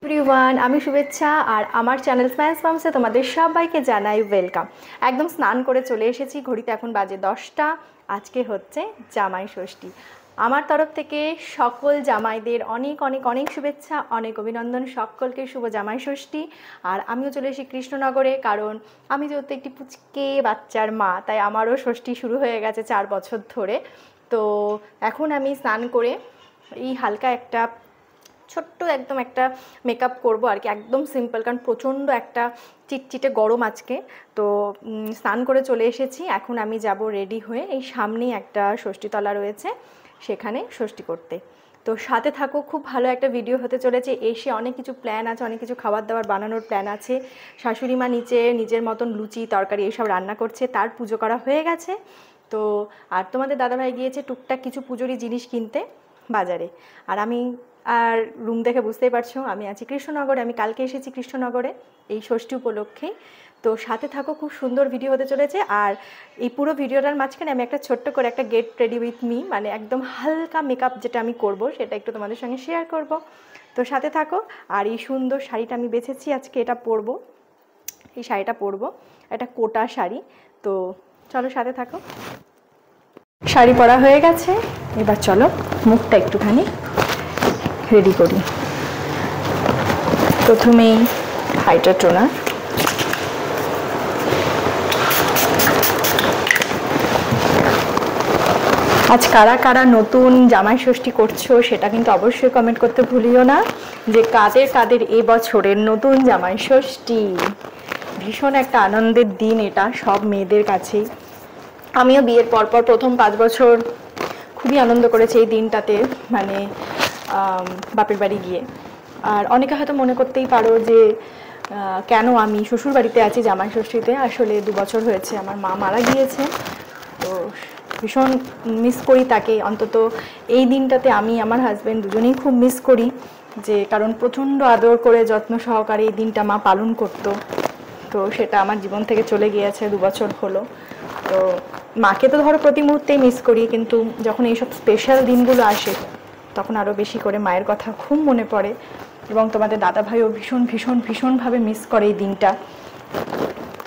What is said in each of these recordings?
Everyone, আমি শুভেচ্ছা আর আমার চ্যানেল স্ম্যাশ মামসে তোমাদের সবাইকে জানাই ওয়েলকাম। একদম স্নান করে চলে এসেছি, ঘড়িতে এখন বাজে 10টা। আজকে হচ্ছে জামাই ষষ্ঠী। আমার তরফ থেকে সকল জামাইদের অনেক অনেক অনেক শুভেচ্ছা, অনেক অভিনন্দন, সকলকে শুভ জামাই ষষ্ঠী। আর আমিও চলে এসেছি কৃষ্ণনগরে, কারণ আমি যেহেতু একটি পুচকে বাচ্চার মা, তাই আমারও ষষ্ঠী শুরু হয়ে গেছে 4 বছর ধরে। তো এখন আমি স্নান করে এই হালকা একটা ছোট্ট একদম একটা মেকআপ করব আর কি, একদম সিম্পল, কারণ প্রচণ্ড একটা চিটচিটে গরম আজকে। তো স্নান করে চলে এসেছি, এখন আমি যাব রেডি হয়ে, এই সামনেই একটা ষষ্ঠীতলা রয়েছে সেখানে ষষ্ঠী করতে। তো সাথে থাকো, খুব ভালো একটা ভিডিও হতে চলেছে। এসে অনেক কিছু প্ল্যান আছে, অনেক কিছু খাবার দাবার বানানোর প্ল্যান আছে। শাশুড়ি মা নিচে নিজের মতন লুচি তরকারি এইসব রান্না করছে, তার পুজো করা হয়ে গেছে। তো আর তোমাদের দাদাভাই গিয়েছে টুকটাক কিছু পুজোরই জিনিস কিনতে বাজারে। আর রুম দেখে বুঝতেই পারছো আমি আছি কৃষ্ণনগরে। আমি কালকে এসেছি কৃষ্ণনগরে এই ষষ্ঠী উপলক্ষে। তো সাথে থাকো, খুব সুন্দর ভিডিও হতে চলেছে। আর এই পুরো ভিডিওটার মাঝখানে আমি একটা ছোট্ট করে একটা গেট রেডি উইথ মি, মানে একদম হালকা মেকআপ যেটা আমি করব সেটা একটু তোমাদের সঙ্গে শেয়ার করব। তো সাথে থাকো। আর এই সুন্দর শাড়িটা আমি বেছেছি আজকে, এটা পরবো, এই শাড়িটা পরবো, এটা কোটা শাড়ি। তো চলো সাথে থাকো। শাড়ি পরা হয়ে গেছে, এবার চলো মুখটা একটুখানি রেডি করি। প্রথমেই হাইড্রা টোনার, আজ কারা কারা নতুন জামাই ষষ্ঠী করছো সেটা কিন্তু অবশ্যই কমেন্ট করতে ভুলিও না, যে কাদের কাদের এবছরের নতুন জামাই ষষ্ঠী। ভীষণ একটা আনন্দের দিন এটা সব মেয়েদের কাছেই। আমিও বিয়ের পরপর প্রথম 5 বছর খুবই আনন্দ করেছি এই দিনটাতে, মানে বাপের বাড়ি গিয়ে। আর অনেকে হয়তো মনে করতেই পারো যে কেন আমি শ্বশুর বাড়িতে আছি জামাই ষষ্ঠীতে। আসলে 2 বছর হয়েছে আমার মা মারা গিয়েছে, তো ভীষণ মিস করি তাকে। অন্তত এই দিনটাতে আমি আমার হাজব্যান্ড দুজনেই খুব মিস করি, যে কারণ প্রচণ্ড আদর করে যত্ন সহকারে এই দিনটা মা পালন করতো। তো সেটা আমার জীবন থেকে চলে গিয়েছে 2 বছর হলো। তো মাকে তো ধরো প্রতি মুহূর্তেই মিস করি, কিন্তু যখন এইসব স্পেশাল দিনগুলো আসে তখন আরও বেশি করে মায়ের কথা খুব মনে পড়ে। এবং তোমাদের দাদাভাইও ভীষণ ভীষণ ভীষণভাবে মিস করে এই দিনটা।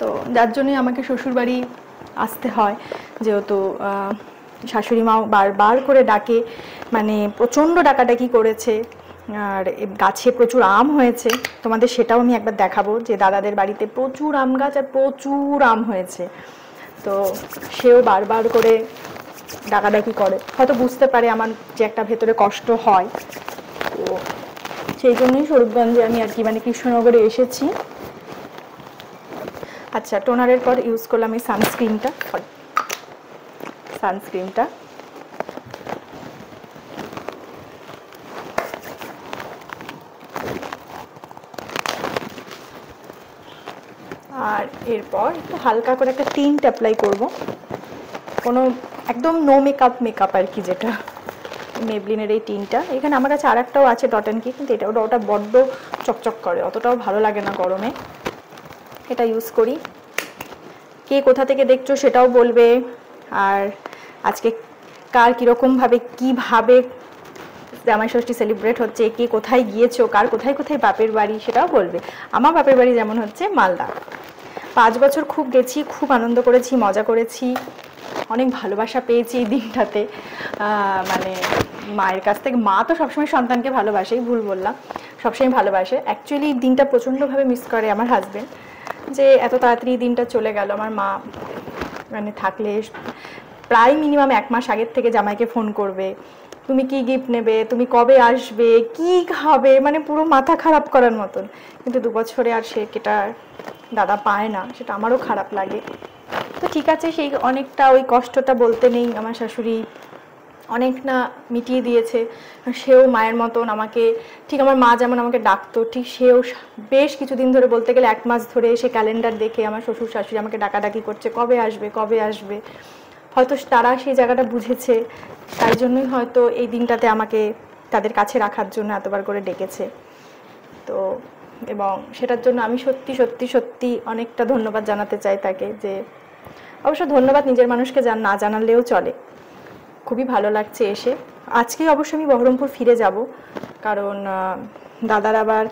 তো যার জন্যই আমাকে শ্বশুরবাড়ি আসতে হয়, যেহেতু শাশুড়ি মাও বারবার করে ডাকে, মানে প্রচণ্ড ডাকাডাকি করেছে। আর গাছে প্রচুর আম হয়েছে, তোমাদের সেটাও আমি একবার দেখাবো, যে দাদাদের বাড়িতে প্রচুর আম গাছ আর প্রচুর আম হয়েছে। তো সেও বারবার করে ডাকাডাকি করে, হয়তো বুঝতে পারে আমার যে একটা ভেতরে কষ্ট হয়। তো সেই জন্যই স্বরূপগঞ্জে আমি আর কি, মানে কৃষ্ণনগরে এসেছি। আচ্ছা, টোনারের পর ইউজ করলাম এই সানস্ক্রিনটা। আর এরপর একটু হালকা করে একটা টিন্ট অ্যাপ্লাই করব, কোনো একদম নো মেকআপ আর কি, যেটা মেবলিনের এই টিনটা। এখানে আমার কাছে আর একটাও আছে ডট অ্যান্ড কি, কিন্তু ওটা বড্ড চকচক করে, অতটাও ভালো লাগে না গরমে। এটা ইউজ করি। কে কোথা থেকে দেখছো সেটাও বলবে। আর আজকে কার কীরকমভাবে কীভাবে জামাই ষষ্ঠী সেলিব্রেট হচ্ছে, কে কোথায় গিয়েছো, কার কোথায় কোথায় বাপের বাড়ি সেটাও বলবে। আমার বাপের বাড়ি যেমন হচ্ছে মালদা। 5 বছর খুব গেছি, খুব আনন্দ করেছি, মজা করেছি, অনেক ভালোবাসা পেয়েছি এই দিনটাতে। মানে মায়ের কাছ থেকে। মা তো সবসময় সন্তানকে ভালোবাসেই, ভুল বললাম, সবসময় ভালোবাসে। অ্যাকচুয়ালি এই দিনটা প্রচণ্ডভাবে মিস করে আমার হাজব্যান্ড, যে এত তাড়াতাড়ি দিনটা চলে গেল। আমার মা মানে থাকলে প্রায় মিনিমাম 1 মাস আগের থেকে জামাইকে ফোন করবে, তুমি কি গিফট নেবে, তুমি কবে আসবে, কি খাবে, মানে পুরো মাথা খারাপ করার মতন। কিন্তু 2 বছরে আর সেটা দাদা পায় না, সেটা আমারও খারাপ লাগে। তো ঠিক আছে, সেই অনেকটা ওই কষ্টটা বলতে নেই, আমার শাশুড়ি অনেক না মিটিয়ে দিয়েছে। সেও মায়ের মতন আমাকে, ঠিক আমার মা যেমন আমাকে ডাকতো, ঠিক সেও বেশ কিছুদিন ধরে, বলতে গেলে 1 মাস ধরে সে ক্যালেন্ডার দেখে আমার শ্বশুর শাশুড়ি আমাকে ডাকাডাকি করছে, কবে আসবে কবে আসবে। হয়তো তারা সেই জায়গাটা বুঝেছে, তাই জন্যই হয়তো এই দিনটাতে আমাকে তাদের কাছে রাখার জন্য এতবার করে ডেকেছে। তো এবং সেটার জন্য আমি সত্যি সত্যি সত্যি অনেকটা ধন্যবাদ জানাতে চাই তাকে। যে অবশ্য ধন্যবাদ নিজের মানুষকে না জানালেও চলে। খুবই ভালো লাগছে এসে। আজকেই অবশ্য আমি বহরমপুর ফিরে যাব, কারণ দাদার আবার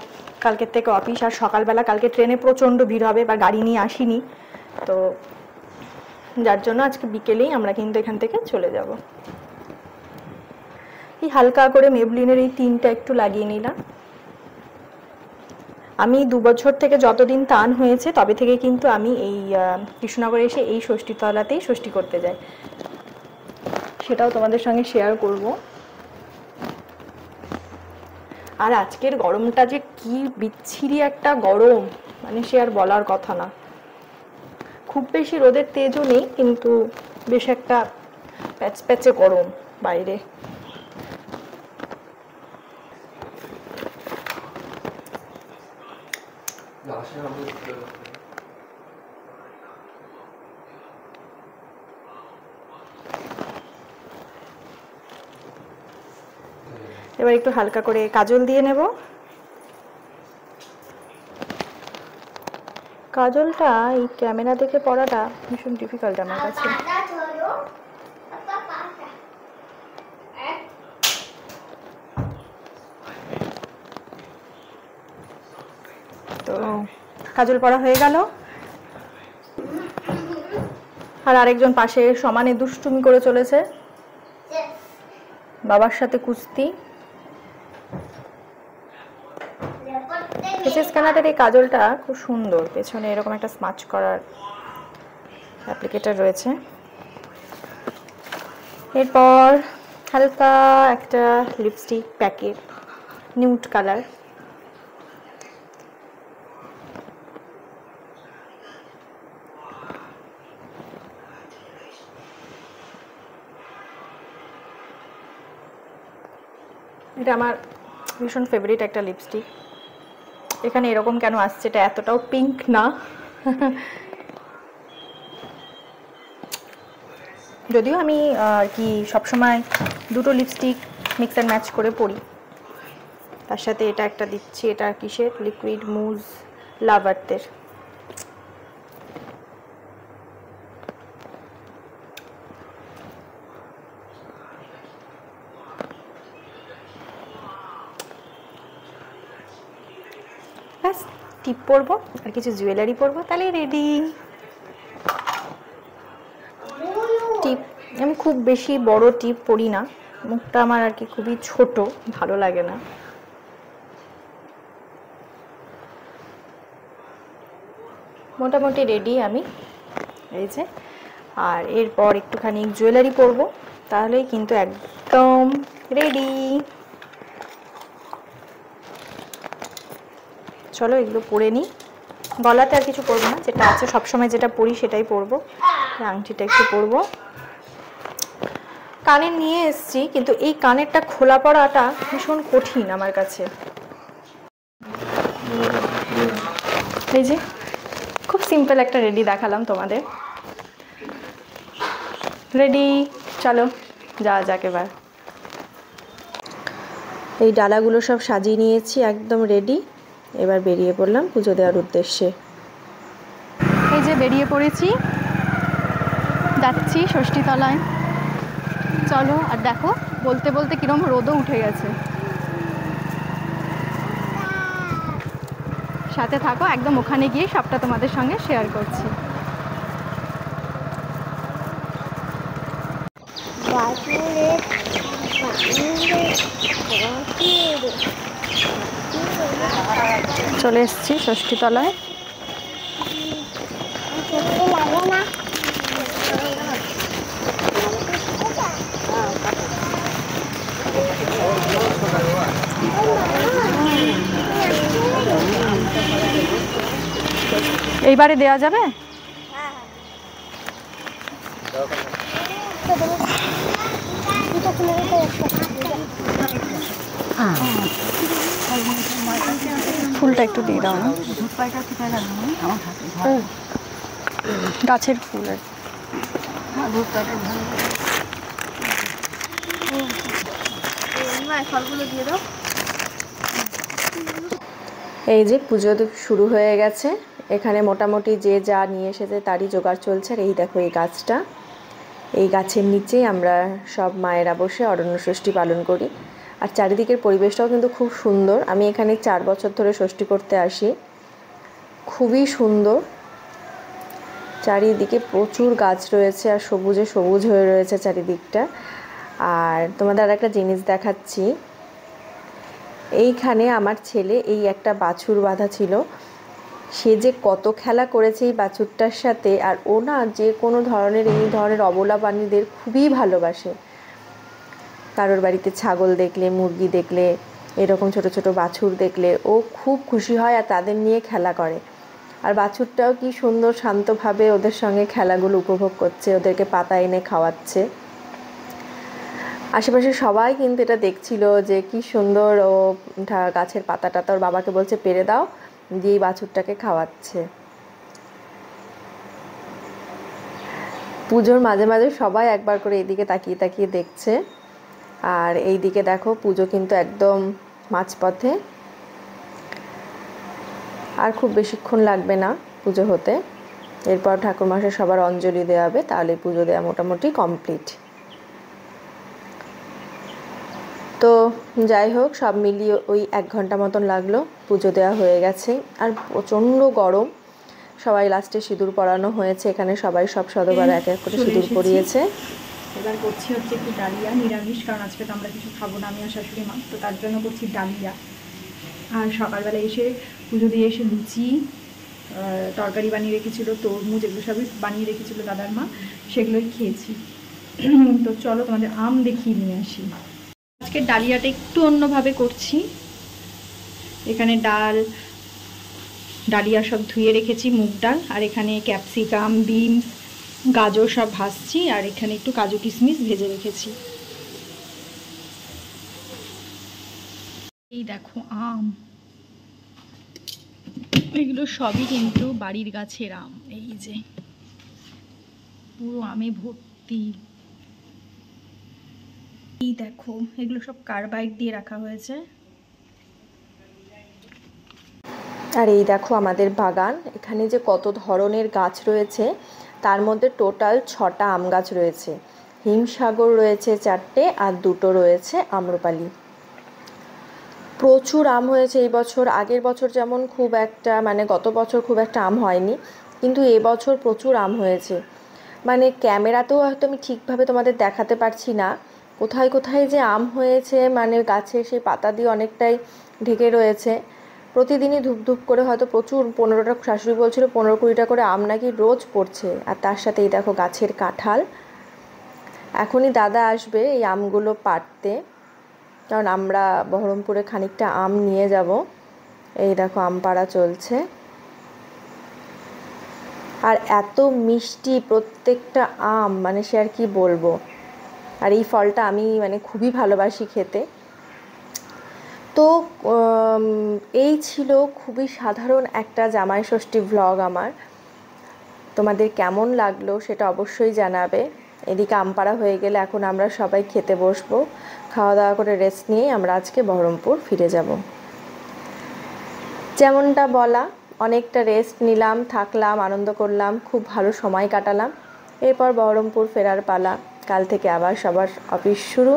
কালকের থেকে অফিস, আর সকালবেলা কালকে ট্রেনে প্রচণ্ড ভিড় হবে, বা গাড়ি নিয়ে আসিনি, তো যার জন্য আজকে বিকেলেই আমরা কিন্তু এখান থেকে চলে যাব। এই হালকা করে মেবলিনের এই টিনটা একটু লাগিয়ে নিলাম। আমি 2 বছর থেকে যতদিন টান হয়েছে তবে থেকে কিন্তু আমি এই কৃষ্ণনগরে এসে এই ষষ্ঠীতলাতেই ষষ্ঠী করতে যাই, সেটাও তোমাদের সঙ্গে শেয়ার করব। আর আজকের গরমটা যে কি বিচ্ছিরি একটা গরম, মানে সে আর বলার কথা না। খুব বেশি রোদের তেজও নেই, কিন্তু বেশ একটা প্যাচপ্যাচে গরম বাইরে। এবার একটু হালকা করে কাজল দিয়ে নেব। কাজলটা এই ক্যামেরা দেখে পড়াটা ভীষণ ডিফিকাল্ট আমার কাছে। তো কাজল পড়া হয়ে গেল। আর আরেকজন পাশে সমানে দুষ্টুমি করে চলেছে, বাবার সাথে কুস্তি। এসএস কানাডার এই কাজলটা খুব সুন্দর, পেছনে এরকম একটা স্মাচ করার অ্যাপ্লিকেটর রয়েছে। এরপর হালকা একটা লিপস্টিক প্যাকেট, নিউড কালার। এটা আমার ভীষণ ফেভারিট একটা লিপস্টিক। এখানে এরকম কেন আসছে, এটা এতটাও পিঙ্ক না, যদিও আমি আর কি সবসময় দুটো লিপস্টিক মিক্স অ্যান্ড ম্যাচ করে পরি। তার সাথে এটা একটা দিচ্ছি, এটা কিসের, লিকুইড মুজ লাভ আর্থের। ব্যাস টিপ পরবো আর কিছু জুয়েলারি পরবো, তাহলে রেডি। টিপ আমি খুব বেশি বড় টিপ পরি না, মুখটা আমার আর কি খুবই ছোট, ভালো লাগে না। মোটামুটি রেডি আমি, এই যে। আর এরপর একটুখানি জুয়েলারি পরবো, তাহলেই কিন্তু একদম রেডি। চলো এগুলো পরে নিই। গলাতে আর কিছু পরবো না, যেটা আছে সবসময় যেটা পরি সেটাই পরবো। আংটিটা একটু পরবো। কানের নিয়ে এসছি, কিন্তু এই কানেরটা খোলা পড়াটা ভীষণ কঠিন আমার কাছে। এই যে খুব সিম্পল একটা রেডি দেখালাম তোমাদের। রেডি, চলো যাওয়া যাক এবার। এই ডালাগুলো সব সাজিয়ে নিয়েছি, একদম রেডি। এবার বেরিয়ে পড়লাম পুজো দেওয়ার উদ্দেশ্যে। এই যে বেরিয়ে পড়েছি, যাচ্ছি ষষ্ঠীতলায়। চলো, আর দেখো বলতে বলতে কিরম রোদও উঠে গেছে। সাথে থাকো, একদম ওখানে গিয়ে সবটা তোমাদের সঙ্গে শেয়ার করছি। চলে এসেছি ষষ্ঠীতলায়। এইবারে দেওয়া যাবে? ফুলটা একটু দিয়ে দাও না, গাছের ফুল আর ফলগুলো দিয়ে দাও। এই যে পুজো শুরু হয়ে গেছে, এখানে মোটামুটি যে যা নিয়ে এসেছে তারই জোগাড় চলছে। আর এই দেখো এই গাছটা, এই গাছের নিচেই আমরা সব মায়েরা বসে অরণ্য ষষ্ঠী পালন করি। আর চারিদিকের পরিবেশটাও কিন্তু খুব সুন্দর। আমি এখানে 4 বছর ধরে ষষ্ঠী করতে আসি। খুবই সুন্দর, চারিদিকে প্রচুর গাছ রয়েছে আর সবুজে সবুজ হয়ে রয়েছে চারিদিকটা। আর তোমাদের আর একটা জিনিস দেখাচ্ছি, এইখানে আমার ছেলে এই একটা বাছুর বাঁধা ছিল, সে যে কত খেলা করেছে এই বাছুরটার সাথে। আর ও না যে কোনো ধরনের এই ধরনের অবলা প্রাণীদের খুবই ভালোবাসে। কারোর বাড়িতে ছাগল দেখলে, মুরগি দেখলে, এরকম ছোট ছোট বাছুর দেখলে ও খুব খুশি হয় আর তাদের নিয়ে খেলা করে। আর বাছুরটাও কি সুন্দর শান্তভাবে ওদের সঙ্গে খেলাগুলো উপভোগ করছে, ওদেরকে পাতা এনে খাওয়াচ্ছে। আশেপাশে সবাই কিন্তু এটা দেখছিল যে কি সুন্দর ও গাছের পাতাটা ওর বাবাকে বলছে পেরে দাও, দিয়ে বাছুরটাকে খাওয়াচ্ছে। পুজোর মাঝে মাঝে সবাই একবার করে এইদিকে তাকিয়ে তাকিয়ে দেখছে। আর এই দিকে দেখো পুজো কিন্তু একদম মাঝপথে, আর খুব বেশিক্ষণ লাগবে না পুজো হতে। এরপর ঠাকুরমশাই সবার অঞ্জলি দেওয়া হবে, তাহলে পুজো দেওয়া মোটামুটি কমপ্লিট। তো যাই হোক, সব মিলিয়ে ওই 1 ঘন্টা মতন লাগলো, পুজো দেওয়া হয়ে গেছে। আর প্রচণ্ড গরম, সবাই লাস্টে সিঁদুর পরানো হয়েছে। এখানে সবাই সব সদবার এক এক করে সিঁদুর পরিয়েছে। এবার করছি হচ্ছে একটু ডালিয়া, নিরামিষ, কারণ আজকে তো আমরা কিছু খাবো না, আমি আর শাশুড়ি মা, তো তার জন্য করছি ডালিয়া। আর সকালবেলা এসে পুজো দিয়ে এসে লুচি, তরকারি বানিয়ে রেখেছিলো, তরমুজ, এগুলো সবই বানিয়ে রেখেছিলো দাদার মা, সেগুলোই খেয়েছি। তো চলো তোমাদের আম দেখিয়ে নিয়ে আসি। আজকে ডালিয়াটা একটু অন্যভাবে করছি। এখানে ডালিয়া সব ধুয়ে রেখেছি, মুগ ডাল, আর এখানে ক্যাপসিকাম, বিনস, গাজর সব ভাজছি, আর এখানে একটু কাজু কিশমিশ ভেজে রেখেছি। এই দেখো আম, এগুলো সবই কিন্তু বাড়ির গাছের আম। এই যে পুরো আমে ভর্তি। এই দেখো এগুলো সব কার্বাইড দিয়ে রাখা হয়েছে। আর এই দেখো আমাদের বাগান, এখানে যে কত ধরনের গাছ রয়েছে, তার মধ্যে টোটাল 6টা আম গাছ রয়েছে। হিমসাগর রয়েছে 4টে, আর 2টো রয়েছে আম্রপালি। প্রচুর আম হয়েছে এই বছর। আগের বছর যেমন খুব একটা, মানে গত বছর খুব একটা আম হয়নি, কিন্তু এবছর প্রচুর আম হয়েছে। মানে ক্যামেরাতেও হয়তো আমি ঠিকভাবে তোমাদের দেখাতে পারছি না কোথায় কোথায় যে আম হয়েছে, মানে গাছে সেই পাতা দিয়ে অনেকটাই ঢেকে রয়েছে। প্রতিদিনই ধূপ ধূপ করে হয়তো প্রচুর, 15টা, শাশুড়ি বলছিল 15-20টা করে আম নাকি রোজ পড়ছে। আর তার সাথে এই দেখো গাছের কাঁঠাল। এখনই দাদা আসবে এই আমগুলো পাড়তে, কারণ আমরা বহরমপুরে খানিকটা আম নিয়ে যাব। এই দেখো আম পাড়া চলছে। আর এত মিষ্টি প্রত্যেকটা আম, মানে সে আর কি বলবো। আর এই ফলটা আমি মানে খুবই ভালোবাসি খেতে। তো এই ছিল খুবই সাধারণ একটা জামাই ষষ্ঠী ভ্লগ আমার। তোমাদের কেমন লাগলো সেটা অবশ্যই জানাবে। এদিকে আম পাড়া হয়ে গেলে এখন আমরা সবাই খেতে বসবো। খাওয়া দাওয়া করে রেস্ট নিয়ে আমরা আজকে বহরমপুর ফিরে যাব। যেমনটা বলা, অনেকটা রেস্ট নিলাম, থাকলাম, আনন্দ করলাম, খুব ভালো সময় কাটালাম। এরপর বহরমপুর ফেরার পালা, কাল থেকে আবার সবার অফিস শুরু।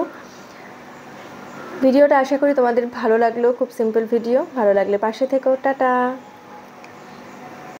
ভিডিওটা আশা করি তোমাদের ভালো লাগলো, খুব সিম্পল ভিডিও। ভালো লাগলে পাশে থেকো, টাটা।